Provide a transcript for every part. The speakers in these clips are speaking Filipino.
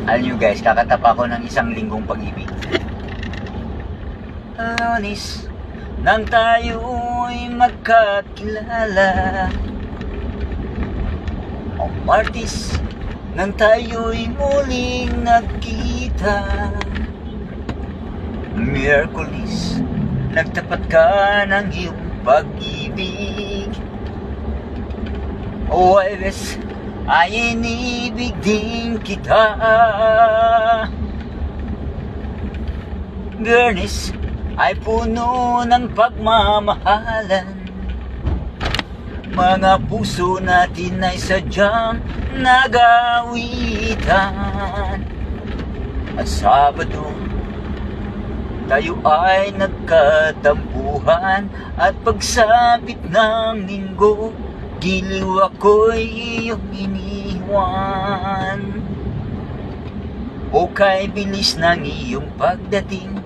Alam nyo guys, kakatapa ko ng isang linggong pag-ibig. Anis nang tayo'y magkakilala, o Martis nang tayo'y muling nagkita, Miyerkules nagtapat ka ng iyong pag-ibig, o Huwebes ay inibig din kita, Biyernes ay puno ng pagmamahalan, mga puso natin ay sadyang nag-aawitan, at Sabado tayo ay nagkatampuhan, at pagsapit ng Linggo giliw ako'y iyong iniwan. O kay bilis ng iyong pagdating,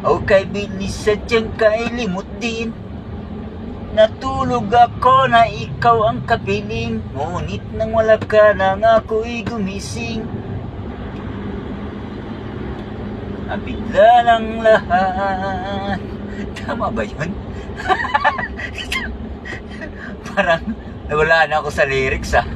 o kay bilis sadyang kay limot din, natulog ako na ikaw ang kapiling, ngunit nang wala ka nang ako'y gumising. Ang bigla ng lahat. Tama ba yun? Parang nawala na ako sa lyrics, ha?